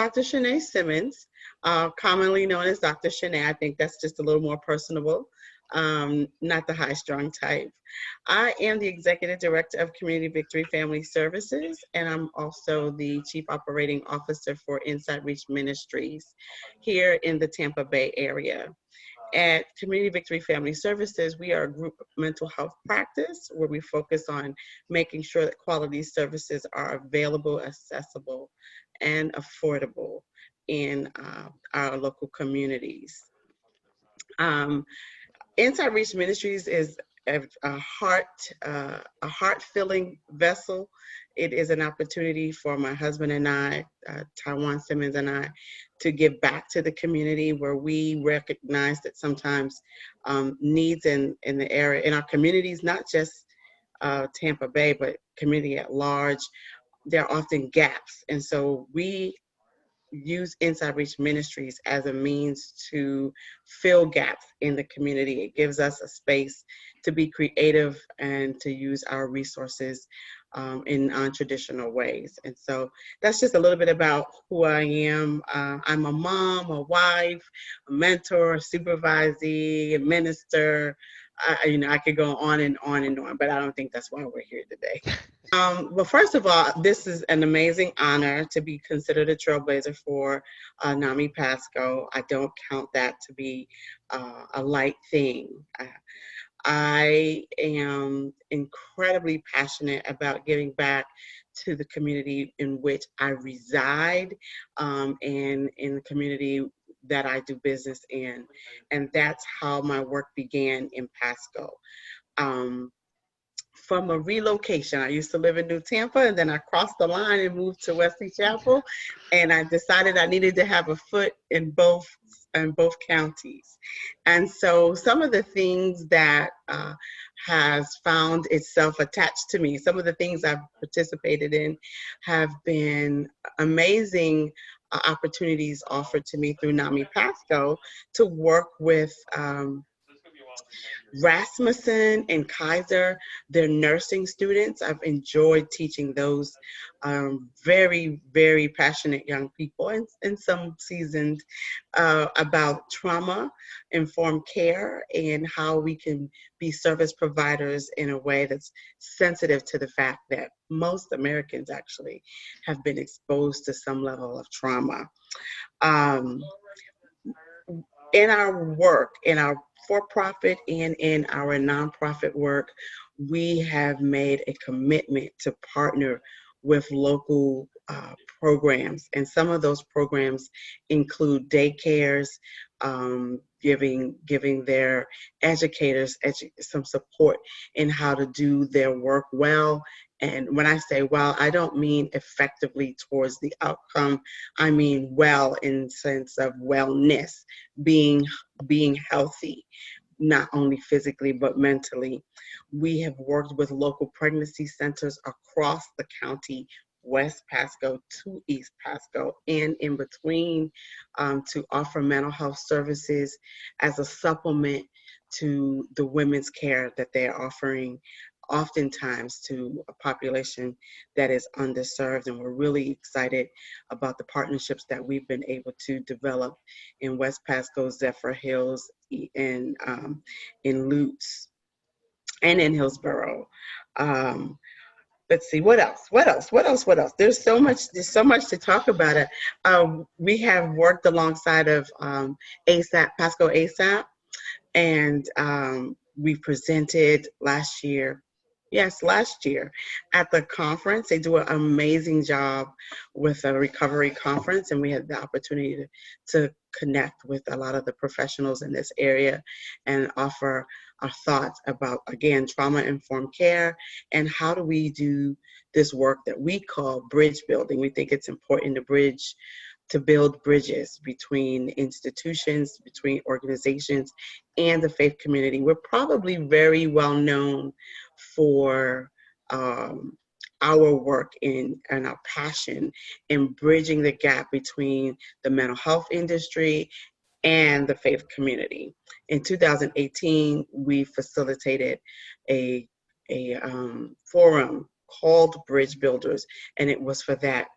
Dr. Shanae Simmons, commonly known as Dr. Shanae. I think that's just a little more personable, not the high-strung type. I am the Executive Director of Community Victory Family Services, and I'm also the Chief Operating Officer for Inside Reach Ministries here in the Tampa Bay area. At Community Victory Family Services, we are a group mental health practice where we focus on making sure that quality services are available, accessible, and affordable in our local communities. Um, Inside Reach Ministries is a heart-filling vessel. It is an opportunity for my husband and I, Taiwan Simmons and I, to give back to the community where we recognize that sometimes needs in the area, in our communities, not just Tampa Bay, but community at large, there are often gaps. And so we use Inside Reach Ministries as a means to fill gaps in the community. It gives us a space to be creative and to use our resources in non-traditional ways. And so that's just a little bit about who I am. I'm a mom, a wife, a mentor, a supervisee, a minister. I could go on and on and on, but I don't think that's why we're here today. Well, first of all, this is an amazing honor to be considered a trailblazer for NAMI Pasco. I don't count that to be a light thing. I am incredibly passionate about giving back to the community in which I reside and in the community that I do business in. And that's how my work began in Pasco. From a relocation. I used to live in New Tampa, and then I crossed the line and moved to Wesley Chapel, and I decided I needed to have a foot in both counties. And so some of the things that has found itself attached to me, some of the things I've participated in have been amazing opportunities offered to me through NAMI Pasco to work with Rasmussen and Kaiser, they're nursing students. I've enjoyed teaching those very, very passionate young people and some seasoned about trauma-informed care and how we can be service providers in a way that's sensitive to the fact that most Americans actually have been exposed to some level of trauma. In our work, in our for-profit and in our nonprofit work, we have made a commitment to partner with local programs. And some of those programs include daycares, giving their educators some support in how to do their work well. And when I say well, I don't mean effectively towards the outcome. I mean well in sense of wellness, being healthy, not only physically but mentally. We have worked with local pregnancy centers across the county, West Pasco to East Pasco, and in between, to offer mental health services as a supplement to the women's care that they're offering oftentimes to a population that is underserved. And we're really excited about the partnerships that we've been able to develop in West Pasco, Zephyr Hills, in Lutz, and in Hillsborough. Let's see, what else? There's so much to talk about it. We have worked alongside of ASAP, Pasco ASAP, and we presented last year at the conference. They do an amazing job with a recovery conference, and we had the opportunity to connect with a lot of the professionals in this area and offer our thoughts about, again, trauma-informed care and how do we do this work that we call bridge building. We think it's important to build bridges between institutions, between organizations, and the faith community. We're probably very well known for our work and our passion in bridging the gap between the mental health industry and the faith community. In 2018, we facilitated a forum called Bridge Builders, and it was for that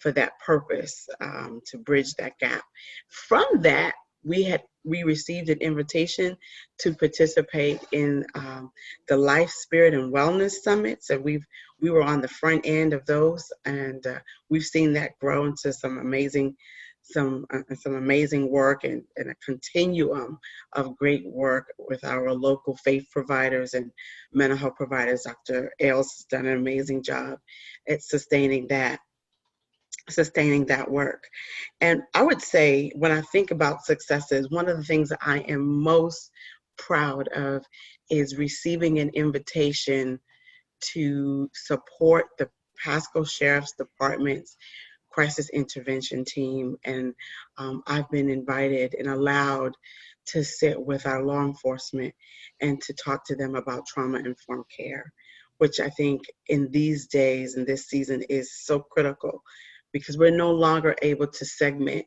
for that purpose, to bridge that gap. From that, we received an invitation to participate in the Life, Spirit, and Wellness Summit. So we were on the front end of those, and we've seen that grow into some amazing work, and a continuum of great work with our local faith providers and mental health providers. Dr. Ailes has done an amazing job at sustaining that work. And I would say, when I think about successes, one of the things that I am most proud of is receiving an invitation to support the Pasco Sheriff's Department's crisis intervention team. And I've been invited and allowed to sit with our law enforcement and to talk to them about trauma-informed care, which I think in these days and this season is so critical, because we're no longer able to segment.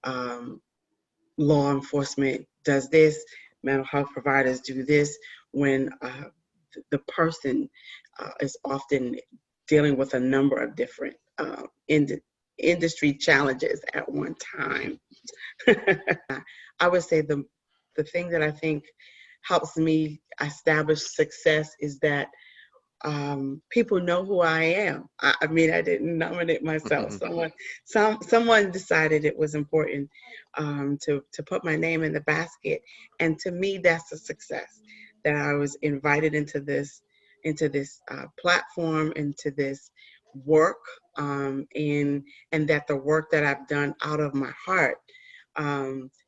Law enforcement does this, mental health providers do this, when the person is often dealing with a number of different industry challenges at one time. I would say the thing that I think helps me establish success is that people know who I am. I mean, I didn't nominate myself. Someone decided it was important to put my name in the basket, and to me, that's a success. That I was invited into this platform, into this work, and that the work that I've done out of my heart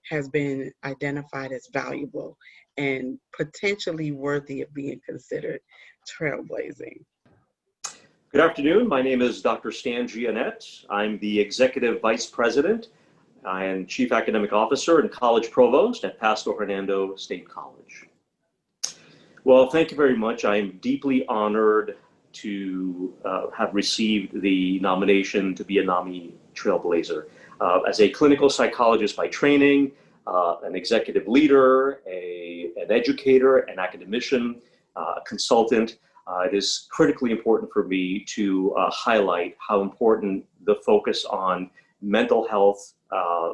has been identified as valuable and potentially worthy of being considered trailblazing. Good afternoon. My name is Dr. Stan Giannett. I'm the Executive Vice President and Chief Academic Officer and College Provost at Pasco Hernando State College. Well, thank you very much. I am deeply honored to have received the nomination to be a NAMI Trailblazer. As a clinical psychologist by training, an executive leader, an educator, an academician, a consultant, it is critically important for me to highlight how important the focus on mental health,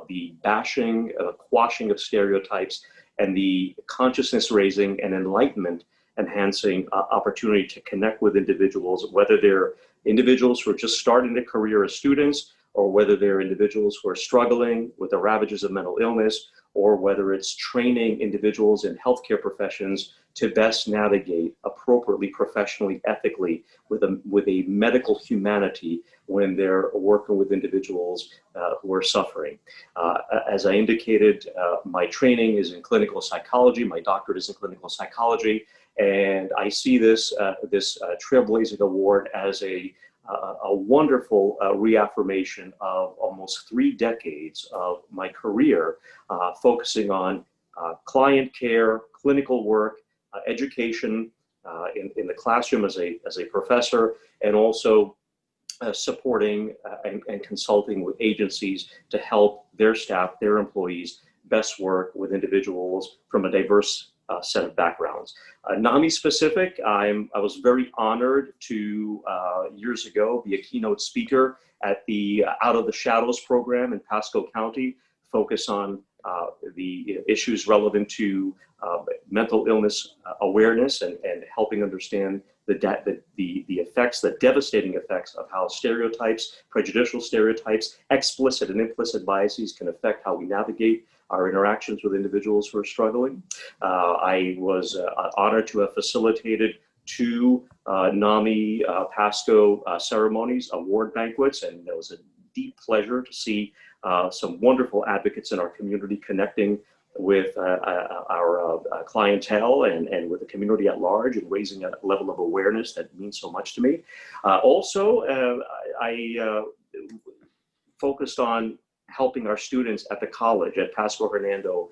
the bashing, quashing of stereotypes, and the consciousness raising and enlightenment enhancing opportunity to connect with individuals, whether they're individuals who are just starting a career as students, or whether they're individuals who are struggling with the ravages of mental illness, or whether it's training individuals in healthcare professions to best navigate appropriately, professionally, ethically, with a medical humanity when they're working with individuals who are suffering. As I indicated, my training is in clinical psychology. My doctorate is in clinical psychology, and I see this Trailblazing Award as a wonderful reaffirmation of almost 3 decades of my career focusing on client care, clinical work, education in the classroom as a professor, and also supporting and consulting with agencies to help their staff, their employees, best work with individuals from a diverse set of backgrounds. NAMI specific, I was very honored to years ago be a keynote speaker at the Out of the Shadows program in Pasco County, focus on the issues relevant to mental illness awareness and helping understand the effects, the devastating effects of how stereotypes, prejudicial stereotypes, explicit and implicit biases can affect how we navigate our interactions with individuals who are struggling. I was honored to have facilitated 2 NAMI Pasco ceremonies, award banquets, and it was a deep pleasure to see some wonderful advocates in our community connecting with our clientele and with the community at large, and raising a level of awareness that means so much to me. Also, I focused on helping our students at the college at Pasco Hernando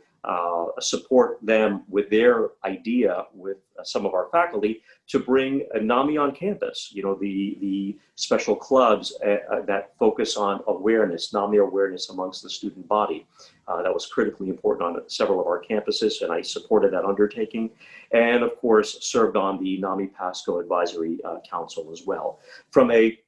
support them with their idea with some of our faculty to bring a NAMI on campus. You know, the special clubs that focus on awareness, NAMI awareness amongst the student body. That was critically important on several of our campuses, and I supported that undertaking. And of course, served on the NAMI Pasco Advisory Council as well. From a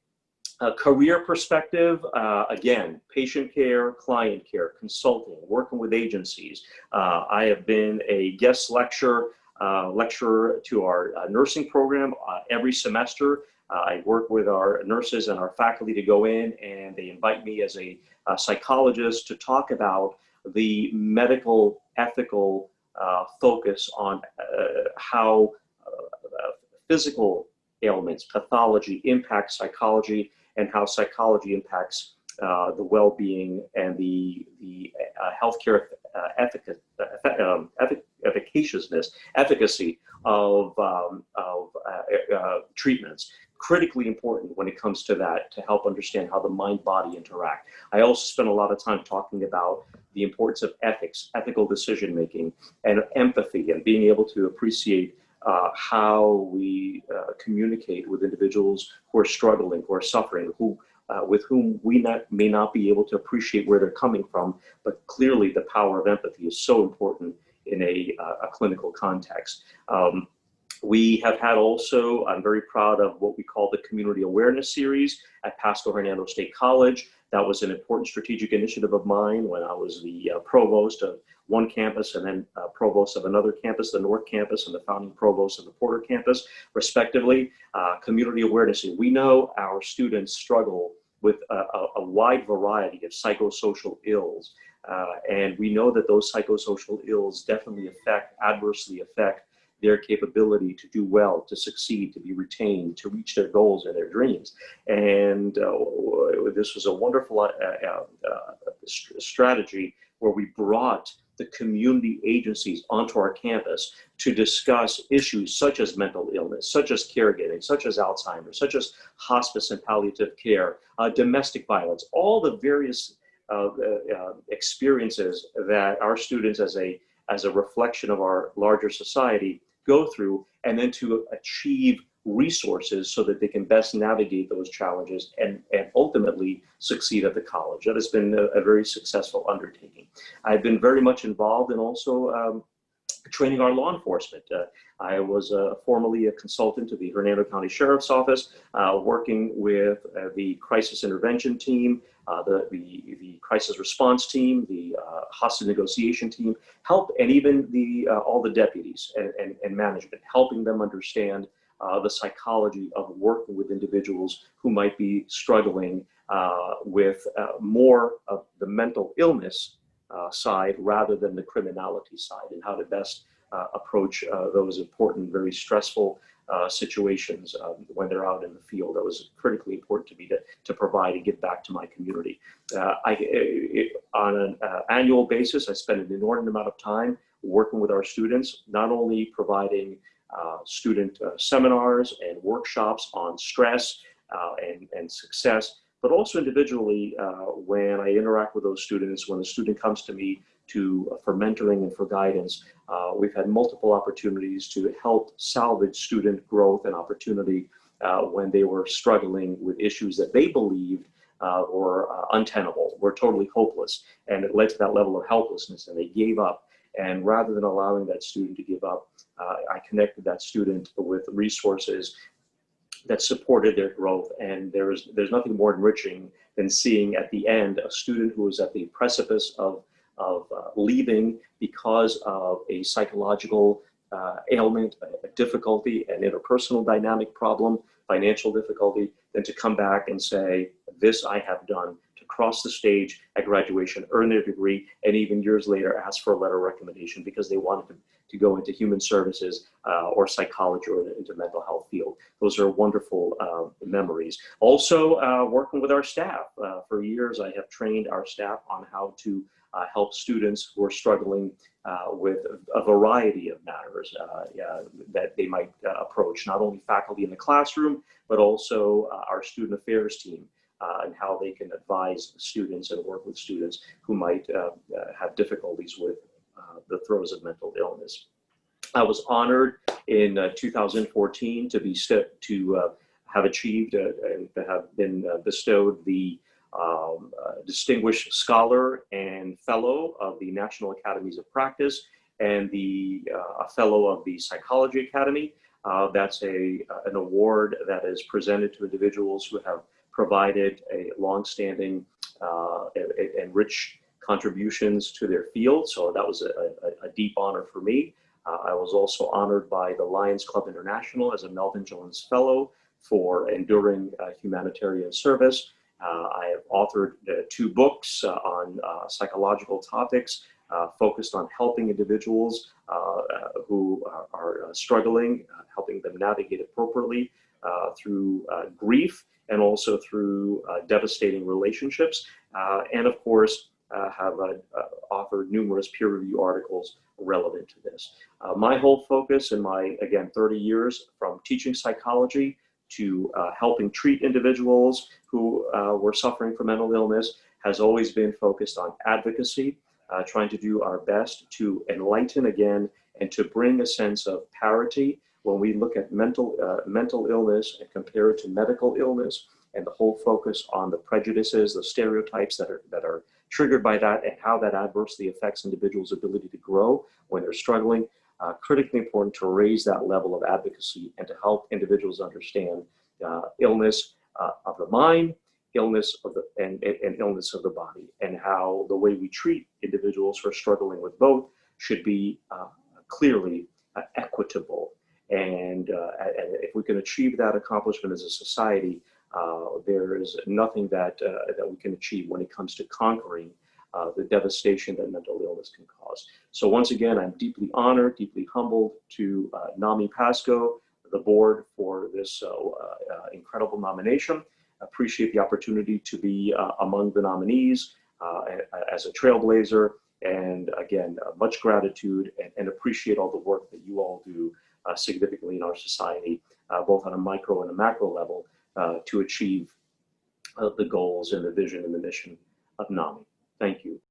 Career perspective, again, patient care, client care, consulting, working with agencies. I have been a guest lecturer to our nursing program every semester. I work with our nurses and our faculty to go in, and they invite me as a psychologist to talk about the medical ethical focus on how physical ailments, pathology impact psychology, and how psychology impacts the well-being and the healthcare efficacy of treatments. Critically important when it comes to that, to help understand how the mind-body interact. I also spend a lot of time talking about the importance of ethics, ethical decision-making, and empathy, and being able to appreciate how we communicate with individuals who are struggling, who are suffering, with whom we may not be able to appreciate where they're coming from, but clearly the power of empathy is so important in a clinical context. We have had also, I'm very proud of what we call the Community Awareness Series at Pasco Hernando State College. That was an important strategic initiative of mine when I was the provost of one campus and then provost of another campus, the North Campus, and the founding provost of the Porter Campus, respectively. Community awareness. We know our students struggle with a wide variety of psychosocial ills, and we know that those psychosocial ills definitely adversely affect their capability to do well, to succeed, to be retained, to reach their goals and their dreams. And this was a wonderful strategy where we brought the community agencies onto our campus to discuss issues such as mental illness, such as caregiving, such as Alzheimer's, such as hospice and palliative care, domestic violence, all the various experiences that our students as a reflection of our larger society go through, and then to achieve resources so that they can best navigate those challenges and ultimately succeed at the college. That has been a very successful undertaking. I've been very much involved in also training our law enforcement. I was formerly a consultant to the Hernando County Sheriff's Office, working with the crisis intervention team, the crisis response team, the hostage negotiation team, and even all the deputies and management, helping them understand the psychology of working with individuals who might be struggling with more of the mental illness side rather than the criminality side, and how to best approach those important, very stressful situations when they're out in the field. That was critically important to me to provide and give back to my community. On an annual basis, I spend an inordinate amount of time working with our students, not only providing student seminars and workshops on stress and success, but also individually when I interact with those students, when the student comes to me for mentoring and for guidance. We've had multiple opportunities to help salvage student growth and opportunity when they were struggling with issues that they believed were untenable, were totally hopeless, and it led to that level of helplessness, and they gave up. And rather than allowing that student to give up, I connected that student with resources that supported their growth. And there's nothing more enriching than seeing at the end a student who was at the precipice of leaving because of a psychological ailment, a difficulty, an interpersonal dynamic problem, financial difficulty, then to come back and say, this I have done, to cross the stage at graduation, earn their degree, and even years later ask for a letter of recommendation because they wanted to go into human services or psychology or into mental health field. Those are wonderful memories. Also, working with our staff. For years, I have trained our staff on how to help students who are struggling with a variety of matters that they might approach, not only faculty in the classroom, but also our student affairs team, and how they can advise students and work with students who might have difficulties with the throes of mental illness. I was honored in 2014 to have achieved and to have been bestowed the Distinguished Scholar and Fellow of the National Academies of Practice and a Fellow of the Psychology Academy. That's an award that is presented to individuals who have provided a longstanding and rich contributions to their field. So that was a deep honor for me. I was also honored by the Lions Club International as a Melvin Jones Fellow for enduring humanitarian service. I have authored 2 books on psychological topics focused on helping individuals who are struggling, helping them navigate appropriately through grief and also through devastating relationships. And of course, have authored numerous peer-reviewed articles relevant to this. My whole focus in my, again, 30 years from teaching psychology to helping treat individuals who were suffering from mental illness has always been focused on advocacy, trying to do our best to enlighten again and to bring a sense of parity when we look at mental illness and compare it to medical illness, and the whole focus on the prejudices, the stereotypes that are triggered by that, and how that adversely affects individuals' ability to grow when they're struggling. Critically important to raise that level of advocacy and to help individuals understand illness of the mind, illness of the and illness of the body, and how the way we treat individuals who are struggling with both should be clearly equitable. And if we can achieve that accomplishment as a society, there is nothing that we can achieve when it comes to conquering the devastation that mental illness can cause. So once again, I'm deeply honored, deeply humbled to NAMI Pasco, the board, for this incredible nomination. Appreciate the opportunity to be among the nominees as a trailblazer, and again, much gratitude and appreciate all the work that you all do significantly in our society, both on a micro and a macro level, to achieve the goals and the vision and the mission of NAMI. Thank you.